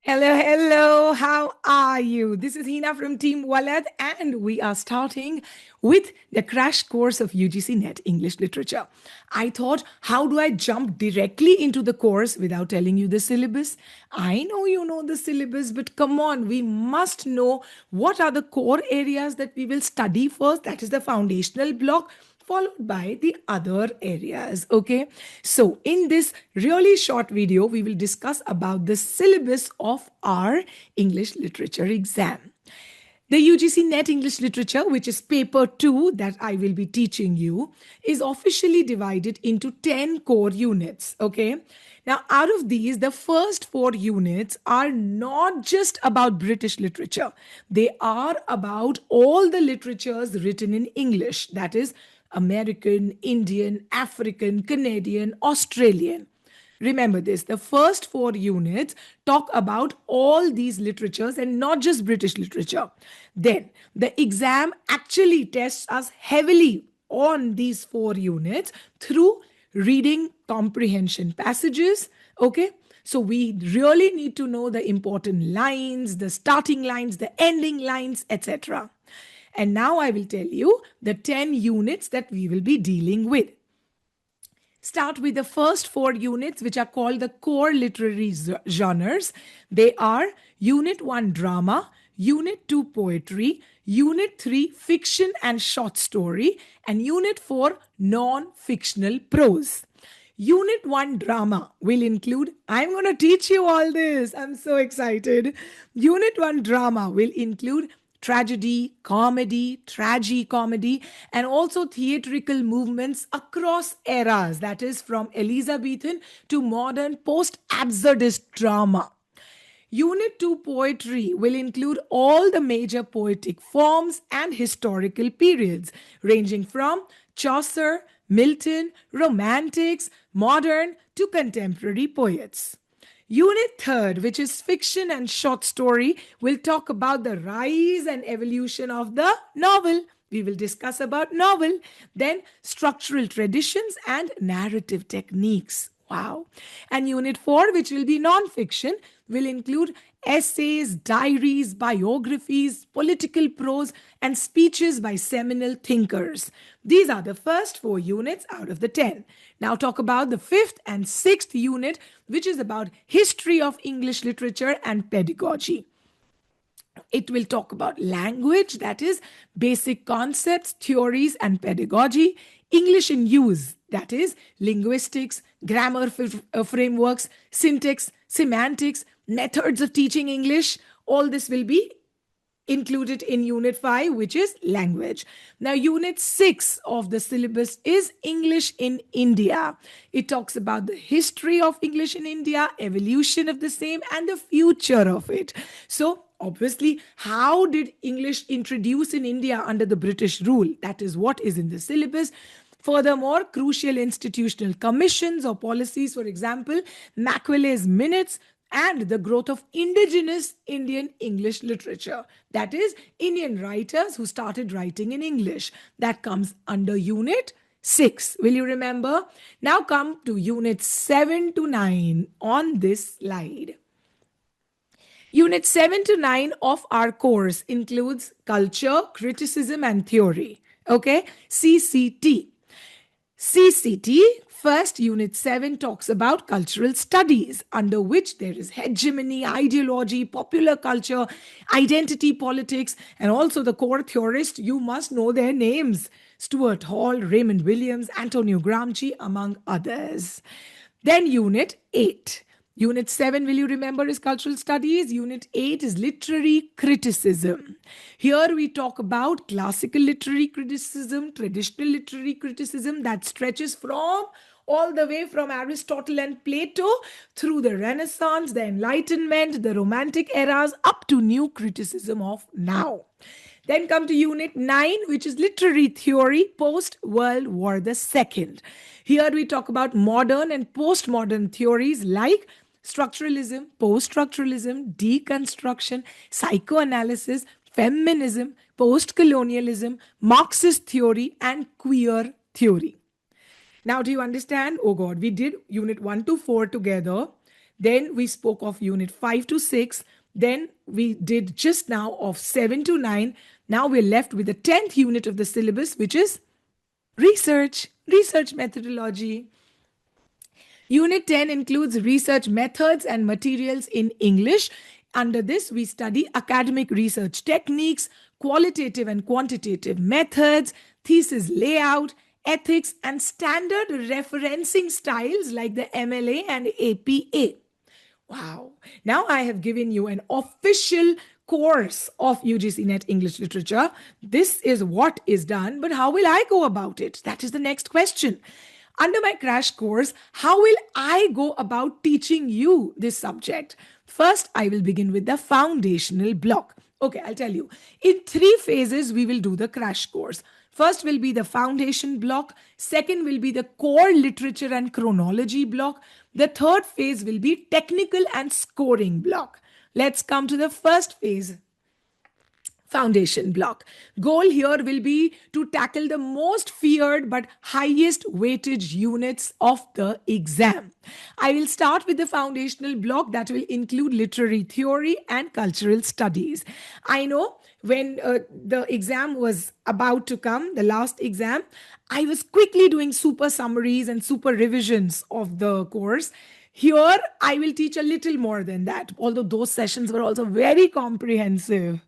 Hello, hello. How are you? This is Hina from Team Walad, and we are starting with the crash course of UGC NET English Literature. I thought, how do I jump directly into the course without telling you the syllabus? I know you know the syllabus, but come on, we must know what are the core areas that we will study first. That is the foundational block followed by the other areas. Okay, so in this really short video we will discuss about the syllabus of our English literature exam. The UGC NET English Literature, which is paper 2 that I will be teaching you, is officially divided into 10 core units. Okay. Now, out of these, the first 4 units are not just about British literature, they are about all the literatures written in English, that is, American, Indian, African, Canadian, Australian. Remember this, the first 4 units talk about all these literatures and not just British literature. Then the exam actually tests us heavily on these 4 units through reading comprehension passages. Okay, so we really need to know the important lines, the starting lines, the ending lines, etc. And now I will tell you the 10 units that we will be dealing with. Start with the first 4 units, which are called the core literary genres. They are Unit 1 drama, Unit 2 poetry, Unit 3 fiction and short story, and Unit 4 non fictional prose. Unit 1 drama will include, I'm going to teach you all this. I'm so excited. Unit 1 drama will include tragedy, comedy, tragi-comedy, and also theatrical movements across eras, that is, from Elizabethan to modern post absurdist drama. Unit 2 poetry will include all the major poetic forms and historical periods, ranging from Chaucer, Milton, Romantics, modern to contemporary poets. Unit 3rd, which is fiction and short story, will talk about the rise and evolution of the novel. We will discuss about novel, then structural traditions and narrative techniques. Wow. And Unit 4, which will be non-fiction, will include essays, diaries, biographies, political prose, and speeches by seminal thinkers. These are the first 4 units out of the 10. Now, talk about the 5th and 6th unit, which is about history of English literature and pedagogy. It will talk about language, that is, basic concepts, theories, and pedagogy. English in use, that is, linguistics, grammar frameworks, syntax, semantics, methods of teaching English. All this will be included in Unit 5, which is language. Now, Unit 6 of the syllabus is English in India. It talks about the history of English in India, evolution of the same, and the future of it. So, obviously, how did English introduce in India under the British rule? That is what is in the syllabus. Furthermore, crucial institutional commissions or policies, for example, Macaulaay's Minutes, and the growth of indigenous Indian English literature. That is, Indian writers who started writing in English. That comes under Unit 6. Will you remember? Now come to Unit 7 to 9 on this slide. Unit 7 to 9 of our course includes culture, criticism, and theory. Okay, CCT. CCT, first Unit 7 talks about cultural studies, under which there is hegemony, ideology, popular culture, identity politics, and also the core theorists. You must know their names: Stuart Hall, Raymond Williams, Antonio Gramsci, among others. Then Unit 8. Unit 7, will you remember, is cultural studies. Unit 8 is literary criticism. Here we talk about classical literary criticism, traditional literary criticism that stretches from all the way from Aristotle and Plato through the Renaissance, the Enlightenment, the Romantic eras, up to new criticism of now. Then come to Unit 9, which is literary theory post World War II. Here we talk about modern and postmodern theories like structuralism, post-structuralism, deconstruction, psychoanalysis, feminism, post-colonialism, Marxist theory, and queer theory. Now, do you understand? Oh God, we did Unit 1 to 4 together. Then we spoke of unit 5 to 6. Then we did just now of 7 to 9. Now we're left with the 10th unit of the syllabus, which is research methodology. Unit 10 includes research methods and materials in English. Under this, we study academic research techniques, qualitative and quantitative methods, thesis layout, ethics, and standard referencing styles like the MLA and APA. Wow. Now I have given you an official course of UGC NET English Literature. This is what is done, but how will I go about it? That is the next question. Under my crash course, how will I go about teaching you this subject? First, I will begin with the foundational block. Okay, I'll tell you. In 3 phases, we will do the crash course. First will be the foundation block. Second will be the core literature and chronology block. The third phase will be technical and scoring block. Let's come to the first phase. Foundation block. Goal here will be to tackle the most feared but highest weightage units of the exam. I will start with the foundational block that will include literary theory and cultural studies. I know when the exam was about to come, the last exam, I was quickly doing super summaries and super revisions of the course. Here, I will teach a little more than that, although those sessions were also very comprehensive.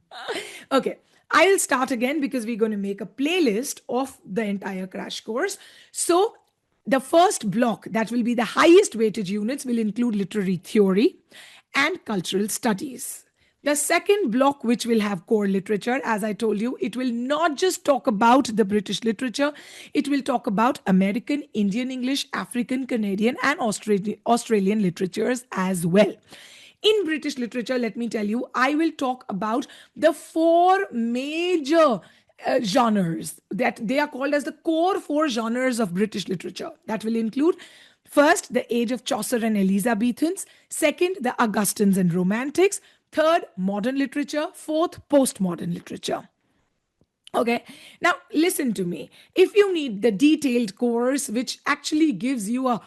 Okay, I will start again because we're going to make a playlist of the entire crash course. So, the first block, that will be the highest weightage units, will include literary theory and cultural studies. The second block, which will have core literature, as I told you, it will not just talk about the British literature, it will talk about American, Indian English, African, Canadian, and Australian literatures as well. In British literature, let me tell you, I will talk about the 4 major genres that they are called as the core 4 genres of British literature. That will include first, the age of Chaucer and Elizabethans. Second, the Augustans and Romantics. Third, modern literature. Fourth, postmodern literature. Okay, now listen to me. If you need the detailed course, which actually gives you a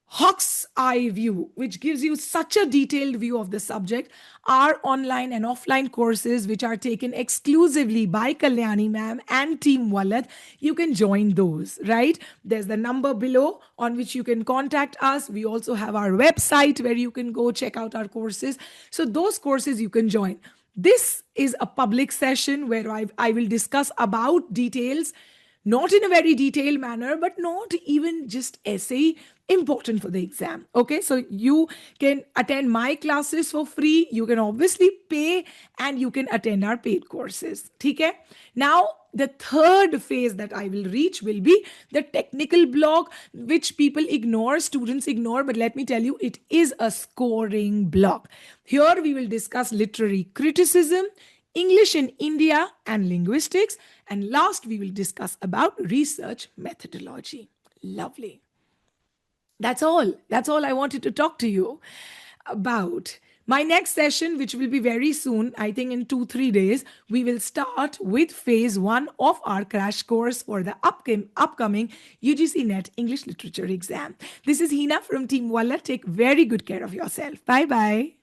hawk's eye view, which gives you such a detailed view of the subject, are online and offline courses which are taken exclusively by Kalyani ma'am and Team Walad. You can join those, right? There's the number below on which you can contact us. We also have our website where you can go check out our courses. So those courses you can join. This is a public session where I will discuss about details, not in a very detailed manner, but not even just essay, important for the exam. Okay, so you can attend my classes for free. You can obviously pay and you can attend our paid courses. Okay, now the third phase that I will reach will be the technical block, which people ignore, students ignore, but let me tell you, it is a scoring block. Here we will discuss literary criticism, English in India and linguistics, and last we will discuss about research methodology. Lovely. That's all. That's all I wanted to talk to you about. My next session, which will be very soon, I think in 2-3 days, we will start with phase 1 of our crash course for the upcoming UGC NET English Literature exam. This is Hina from Team Walla. Take very good care of yourself. Bye-bye.